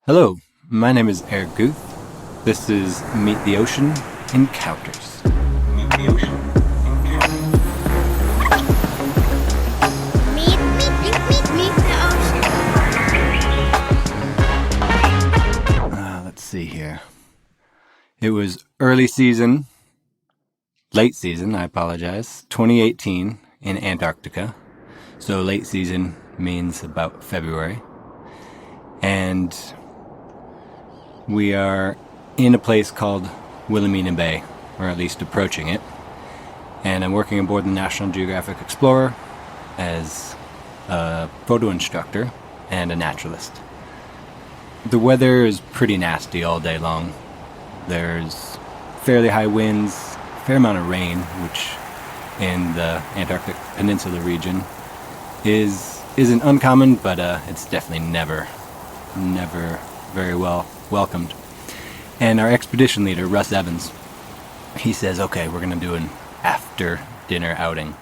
Hello, my name is Eric Guth. This is Meet the Ocean Encounters. Meet the ocean. Meet the ocean. Let's see here. It was early season, late season, I apologize, 2018 in Antarctica. So late season means about February. And we are in a place called Wilhelmina Bay, or at least approaching it. And I'm working aboard the National Geographic Explorer as a photo instructor and a naturalist. The weather is pretty nasty all day long. There's fairly high winds, a fair amount of rain, which in the Antarctic Peninsula region isn't uncommon, but it's definitely never very well welcomed. And our expedition leader, Russ Evans, he says, okay, we're going to do an after dinner outing.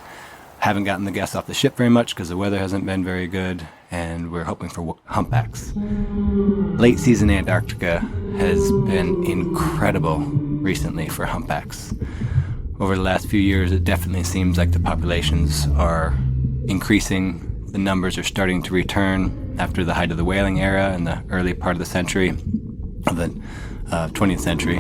Haven't gotten the guests off the ship very much because the weather hasn't been very good, and we're hoping for humpbacks. Late season Antarctica has been incredible recently for humpbacks. Over the last few years, it definitely seems like the populations are increasing. The numbers are starting to return after the height of the whaling era in the early part of the century, of the 20th century.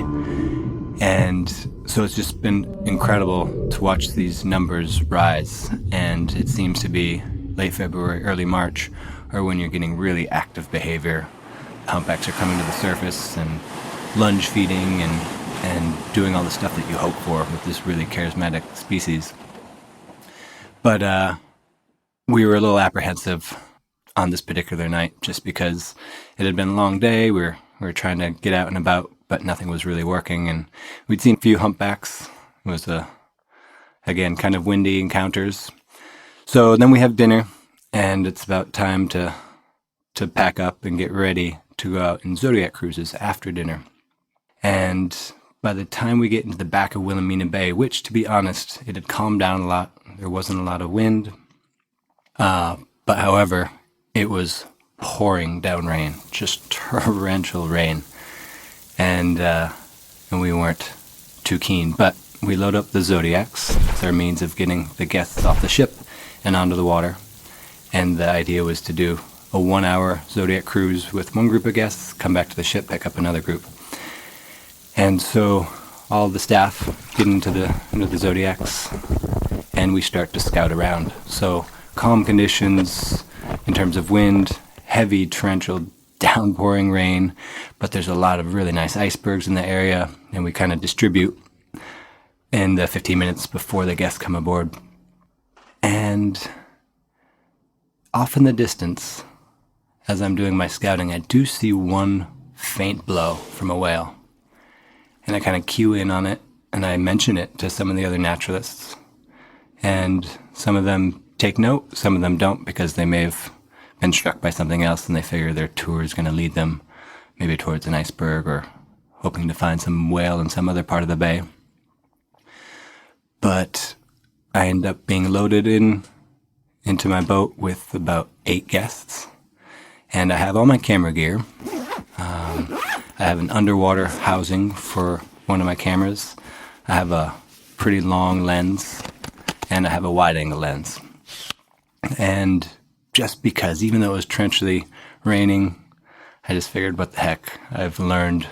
And so it's just been incredible to watch these numbers rise. And it seems to be late February, early March, or when you're getting really active behavior. Humpbacks are coming to the surface and lunge feeding and doing all the stuff that you hope for with this really charismatic species. But we were a little apprehensive on this particular night just because it had been a long day. We were trying to get out and about, but nothing was really working. And we'd seen a few humpbacks. It was, again, kind of windy encounters. So then we have dinner, and it's about time to pack up and get ready to go out in Zodiac cruises after dinner. And by the time we get into the back of Wilhelmina Bay, which, to be honest, it had calmed down a lot. There wasn't a lot of wind. But however, it was pouring down rain, just torrential rain. And we weren't too keen. But we load up the Zodiacs as our means of getting the guests off the ship and onto the water. And the idea was to do a 1-hour Zodiac cruise with one group of guests, come back to the ship, pick up another group. And so all the staff get into the Zodiacs, and we start to scout around. So calm conditions in terms of wind, heavy torrential downpouring rain, but there's a lot of really nice icebergs in the area, and we kind of distribute in the 15 minutes before the guests come aboard. And off in the distance, as I'm doing my scouting, I do see one faint blow from a whale. And I kind of cue in on it, and I mention it to some of the other naturalists. And some of them take note, some of them don't, because they may have been struck by something else and they figure their tour is going to lead them maybe towards an iceberg or hoping to find some whale in some other part of the bay. But I end up being loaded into my boat with about 8 guests, and I have all my camera gear. I have an underwater housing for one of my cameras. I have a pretty long lens, and I have a wide-angle lens. And just because, even though it was torrentially raining, I just figured, what the heck? I've learned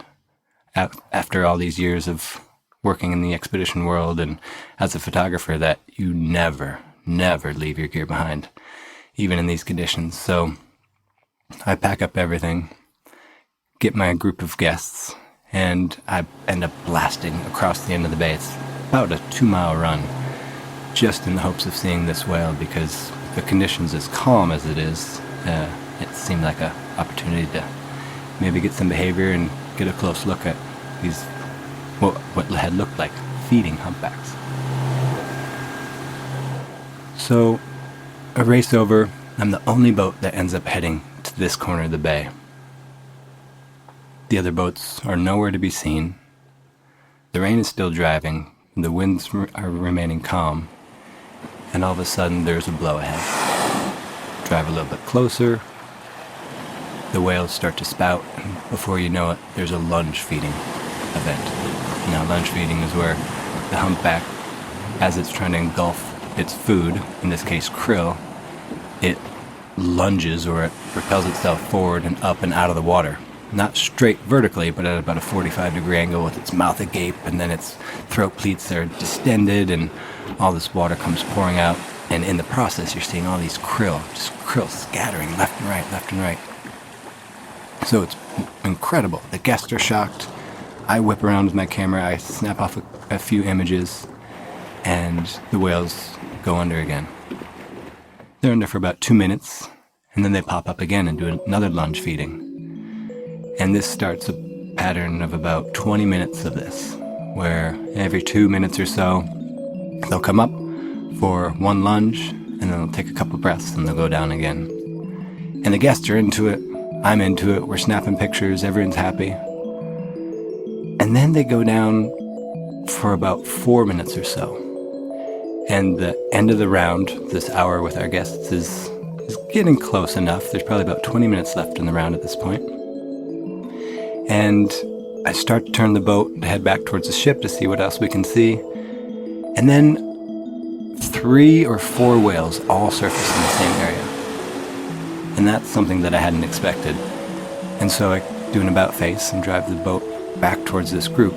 after all these years of working in the expedition world and as a photographer that you never leave your gear behind, even in these conditions. So I pack up everything, get my group of guests, and I end up blasting across the end of the bay. It's about a 2-mile run, just in the hopes of seeing this whale, because the conditions as calm as it is, it seemed like an opportunity to maybe get some behavior and get a close look at these, what had looked like feeding humpbacks. So a race over, I'm the only boat that ends up heading to this corner of the bay. The other boats are nowhere to be seen. The rain is still driving, the winds are remaining calm, and all of a sudden there's a blow ahead. Drive a little bit closer, the whales start to spout, and before you know it, there's a lunge feeding event. Now, lunge feeding is where the humpback, as it's trying to engulf its food, in this case krill, it lunges, or it propels itself forward and up and out of the water. Not straight vertically, but at about a 45-degree angle with its mouth agape, and then its throat pleats are distended, and all this water comes pouring out. And in the process, you're seeing all these krill, just krill scattering left and right, left and right. So it's incredible. The guests are shocked. I whip around with my camera, I snap off a few images, and the whales go under again. They're under for about 2 minutes, and then they pop up again and do another lunge feeding. And this starts a pattern of about 20 minutes of this, where every 2 minutes or so, they'll come up for one lunge, and then they'll take a couple breaths, and they'll go down again. And the guests are into it, I'm into it, we're snapping pictures, everyone's happy. And then they go down for about 4 minutes or so. And the end of the round, this hour with our guests, is getting close enough. There's probably about 20 minutes left in the round at this point. And I start to turn the boat to head back towards the ship to see what else we can see. And then 3 or 4 whales all surface in the same area. And that's something that I hadn't expected. And so I do an about face and drive the boat back towards this group.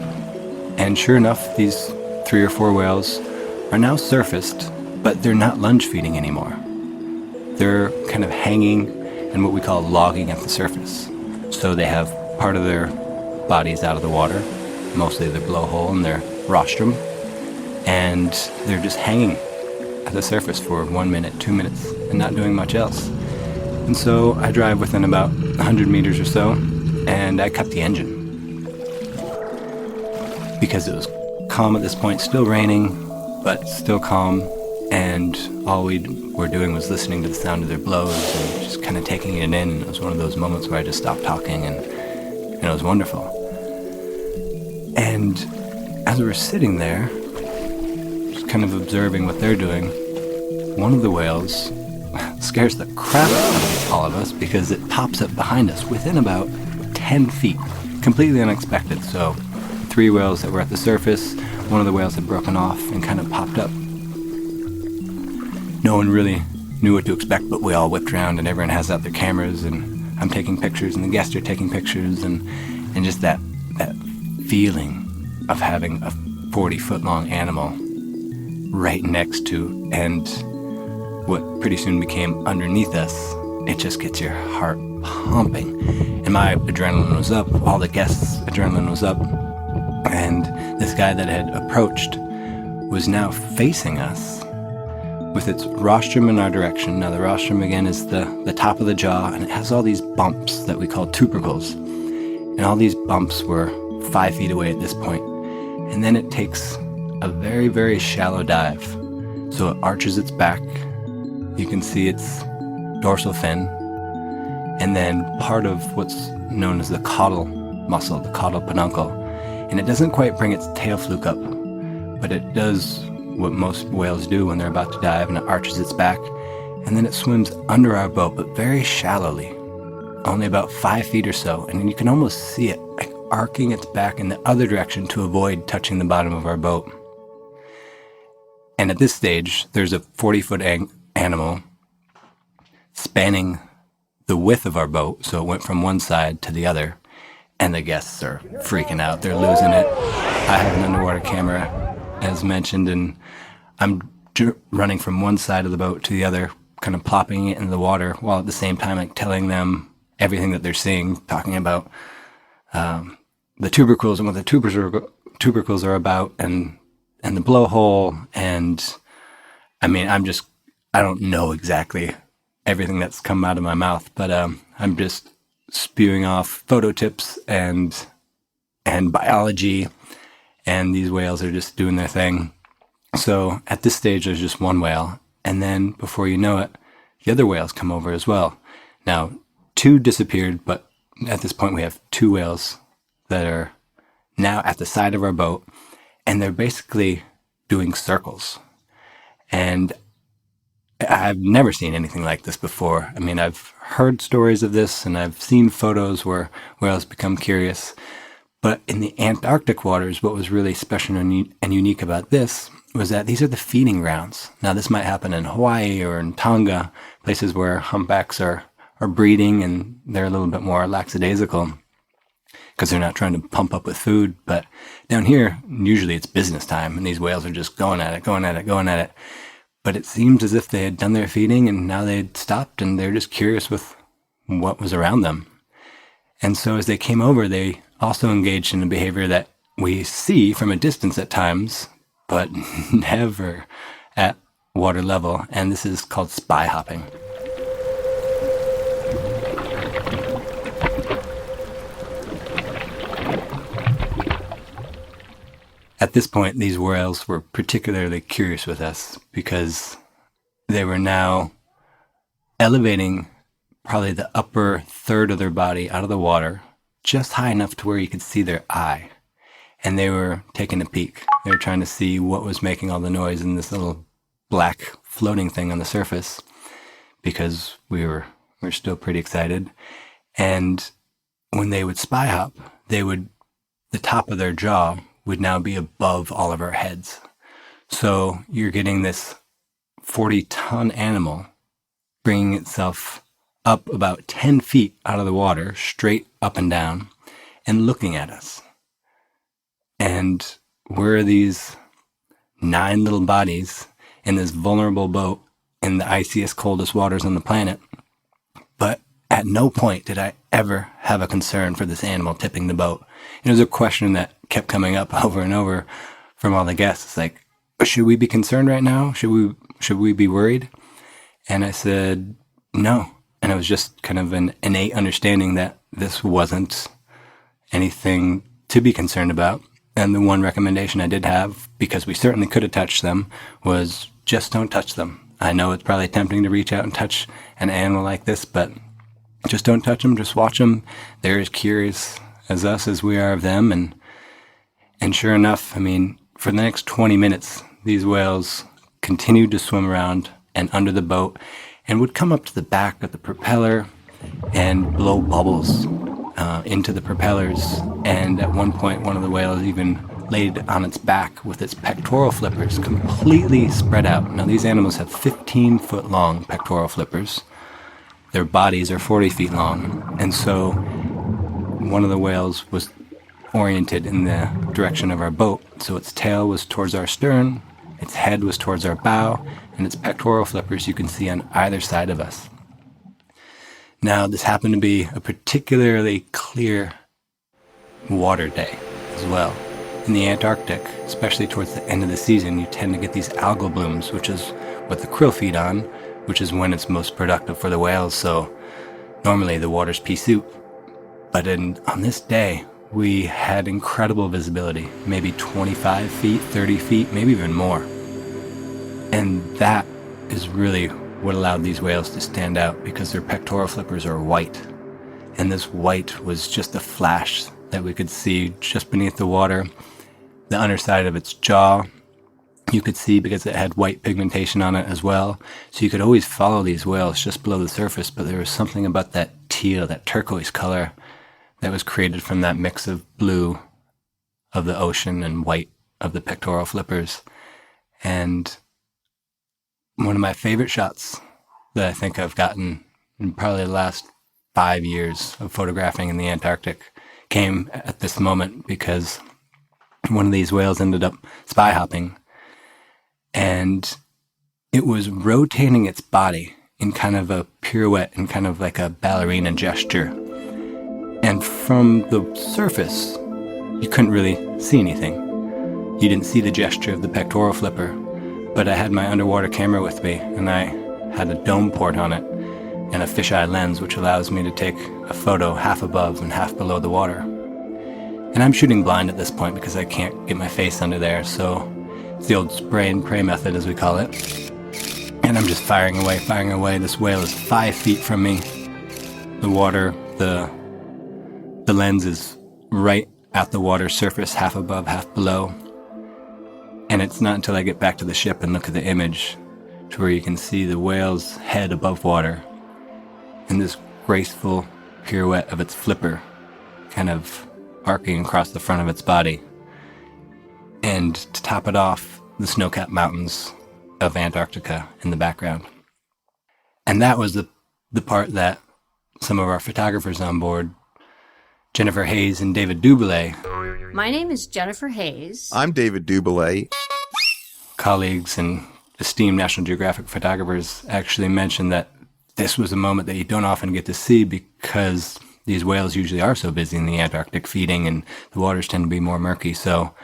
And sure enough, these 3 or 4 whales are now surfaced, but they're not lunge feeding anymore. They're kind of hanging and what we call logging at the surface. So they have part of their bodies out of the water, mostly their blowhole and their rostrum, and they're just hanging at the surface for 1 minute, 2 minutes, and not doing much else. And so I drive within about 100 meters or so, and I cut the engine. Because it was calm at this point, still raining, but still calm, and all we were doing was listening to the sound of their blows and just kind of taking it in. And it was one of those moments where I just stopped talking, and it was wonderful. And as we were sitting there, just kind of observing what they're doing, one of the whales scares the crap out of all of us because it pops up behind us within about 10 feet, completely unexpected. So 3 whales that were at the surface, one of the whales had broken off and kind of popped up. No one really knew what to expect, but we all whipped around and everyone has out their cameras, and I'm taking pictures and the guests are taking pictures, and just that feeling of having a 40-foot long animal right next to, and what pretty soon became underneath us, it just gets your heart pumping. And my adrenaline was up, all the guests' adrenaline was up, and this guy that had approached was now facing us with its rostrum in our direction. Now the rostrum again is the top of the jaw, and it has all these bumps that we call tubercles. And all these bumps were 5 feet away at this point. And then it takes a very, very shallow dive. So it arches its back. You can see its dorsal fin. And then part of what's known as the caudal muscle, the caudal peduncle. And it doesn't quite bring its tail fluke up, but it does what most whales do when they're about to dive, and it arches its back, and then it swims under our boat, but very shallowly, only about 5 feet or so, and you can almost see it like arcing its back in the other direction to avoid touching the bottom of our boat. And at this stage, there's a 40-foot animal spanning the width of our boat, so it went from one side to the other, and the guests are freaking out. They're losing it. I have an underwater camera, as mentioned, and I'm running from one side of the boat to the other, kind of plopping it in the water, while at the same time like telling them everything that they're seeing, talking about the tubercles and what the tubercles are about, and the blowhole. And I mean, I don't know exactly everything that's come out of my mouth, but I'm just spewing off photo tips and biology, and these whales are just doing their thing. So at this stage, there's just one whale, and then before you know it, the other whales come over as well. Now, 2 disappeared, but at this point we have 2 whales that are now at the side of our boat, and they're basically doing circles. And I've never seen anything like this before. I mean, I've heard stories of this and I've seen photos where whales become curious. But in the Antarctic waters, what was really special and unique about this was that these are the feeding grounds. Now, this might happen in Hawaii or in Tonga, places where humpbacks are breeding and they're a little bit more lackadaisical because they're not trying to pump up with food. But down here, usually it's business time and these whales are just going at it. But it seems as if they had done their feeding and now they'd stopped and they're just curious with what was around them. And so as they came over, they also engaged in a behavior that we see from a distance at times, but never at water level. And this is called spy hopping. At this point, these whales were particularly curious with us because they were now elevating probably the upper third of their body out of the water, just high enough to where you could see their eye. And they were taking a peek. They were trying to see what was making all the noise in this little black floating thing on the surface because we were still pretty excited. And when they would spy hop, the top of their jaw would now be above all of our heads. So you're getting this 40-ton animal bringing itself up about 10 feet out of the water, straight up and down, and looking at us. And we're these 9 little bodies in this vulnerable boat in the iciest, coldest waters on the planet. But at no point did I ever have a concern for this animal tipping the boat. It was a question that kept coming up over and over from all the guests. It's like, should we be concerned right now? Should we be worried? And I said, no. And it was just kind of an innate understanding that this wasn't anything to be concerned about. And the one recommendation I did have, because we certainly could have touched them, was just don't touch them. I know it's probably tempting to reach out and touch an animal like this, but just don't touch them. Just watch them. They're as curious as us as we are of them. And sure enough, I mean, for the next 20 minutes, these whales continued to swim around and under the boat and would come up to the back of the propeller and blow bubbles into the propellers. And at one point, one of the whales even laid on its back with its pectoral flippers completely spread out. Now, these animals have 15-foot long pectoral flippers. Their bodies are 40 feet long. And so one of the whales was oriented in the direction of our boat. So its tail was towards our stern, its head was towards our bow, and its pectoral flippers you can see on either side of us. Now, this happened to be a particularly clear water day as well. In the Antarctic, especially towards the end of the season, you tend to get these algal blooms, which is what the krill feed on, which is when it's most productive for the whales. So normally the water's pea soup. But on this day, we had incredible visibility, maybe 25 feet, 30 feet, maybe even more. And that is really what allowed these whales to stand out, because their pectoral flippers are white. And this white was just a flash that we could see just beneath the water. The underside of its jaw, you could see because it had white pigmentation on it as well. So you could always follow these whales just below the surface, but there was something about that teal, that turquoise color that was created from that mix of blue of the ocean and white of the pectoral flippers. And one of my favorite shots that I think I've gotten in probably the last 5 years of photographing in the Antarctic came at this moment, because one of these whales ended up spy hopping, and it was rotating its body in kind of a pirouette and kind of like a ballerina gesture. And from the surface, you couldn't really see anything. You didn't see the gesture of the pectoral flipper, but I had my underwater camera with me, and I had a dome port on it and a fisheye lens, which allows me to take a photo half above and half below the water. And I'm shooting blind at this point because I can't get my face under there, so it's the old spray and pray method, as we call it. And I'm just firing away. This whale is 5 feet from me. The water, the lens is right at the water surface, half above, half below. And it's not until I get back to the ship and look at the image to where you can see the whale's head above water and this graceful pirouette of its flipper kind of arcing across the front of its body. And to top it off, the snow-capped mountains of Antarctica in the background. And that was the part that some of our photographers on board, Jennifer Hayes and David Duboulet. My name is Jennifer Hayes. I'm David Duboulet. Colleagues and esteemed National Geographic photographers actually mentioned that this was a moment that you don't often get to see because these whales usually are so busy in the Antarctic feeding and the waters tend to be more murky. So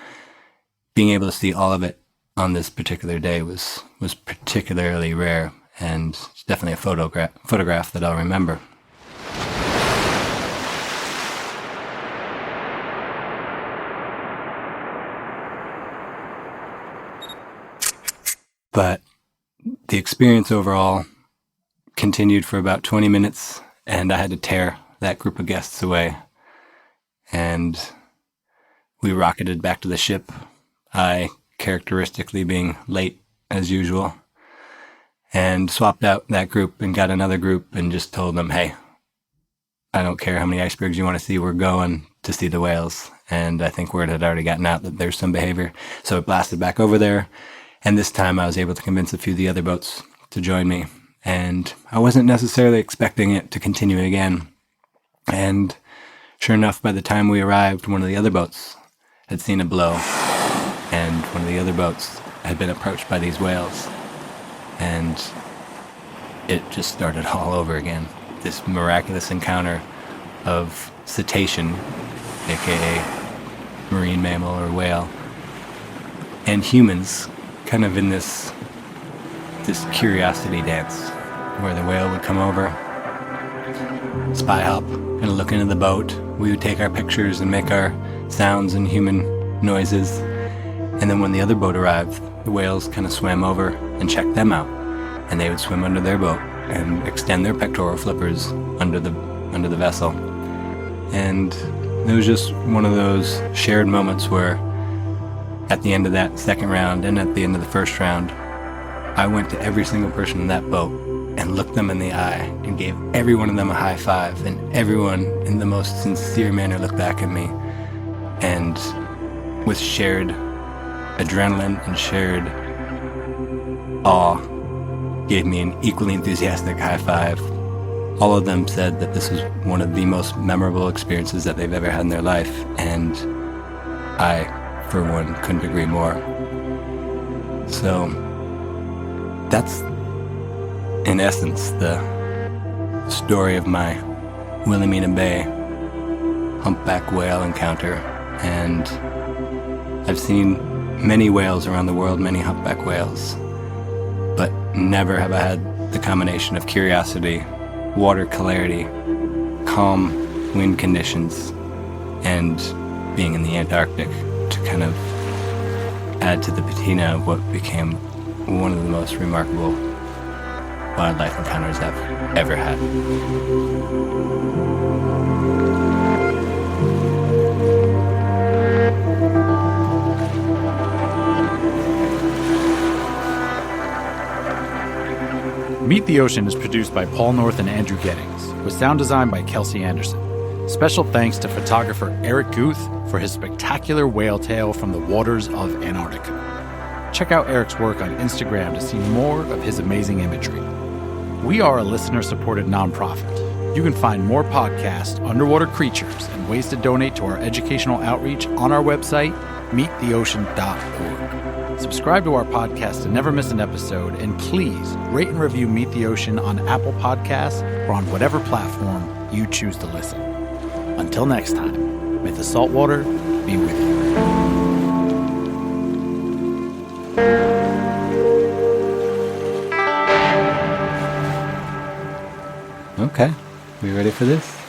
being able to see all of it on this particular day was particularly rare, and it's definitely a photograph that I'll remember. But the experience overall continued for about 20 minutes, and I had to tear that group of guests away. And we rocketed back to the ship, I characteristically being late as usual, and swapped out that group and got another group and just told them, hey, I don't care how many icebergs you want to see, we're going to see the whales. And I think word had already gotten out that there's some behavior, so it blasted back over there. And this time I was able to convince a few of the other boats to join me. And I wasn't necessarily expecting it to continue again. And sure enough, by the time we arrived, one of the other boats had seen a blow. And one of the other boats had been approached by these whales. And it just started all over again. This miraculous encounter of cetacean, aka marine mammal or whale, and humans kind of in this curiosity dance where the whale would come over, spy hop, kind of look into the boat. We would take our pictures and make our sounds and human noises. And then when the other boat arrived, the whales kind of swam over and checked them out. And they would swim under their boat and extend their pectoral flippers under the vessel. And it was just one of those shared moments where at the end of that second round and at the end of the first round, I went to every single person in that boat and looked them in the eye and gave every one of them a high five, and everyone in the most sincere manner looked back at me and with shared adrenaline and shared awe gave me an equally enthusiastic high five. All of them said that this was one of the most memorable experiences that they've ever had in their life, and I, for one, couldn't agree more. So that's, in essence, the story of my Wilhelmina Bay humpback whale encounter. And I've seen many whales around the world, many humpback whales, but never have I had the combination of curiosity, water clarity, calm wind conditions, and being in the Antarctic to kind of add to the patina of what became one of the most remarkable wildlife encounters I've ever had. Meet the Ocean is produced by Paul North and Andrew Gettings, with sound design by Kelsey Anderson. Special thanks to photographer Eric Guth for his spectacular whale tale from the waters of Antarctica. Check out Eric's work on Instagram to see more of his amazing imagery. We are a listener-supported nonprofit. You can find more podcasts, underwater creatures, and ways to donate to our educational outreach on our website, meettheocean.org. Subscribe to our podcast to never miss an episode, and please rate and review Meet the Ocean on Apple Podcasts or on whatever platform you choose to listen. Until next time, may the saltwater be with you. Okay, we ready for this?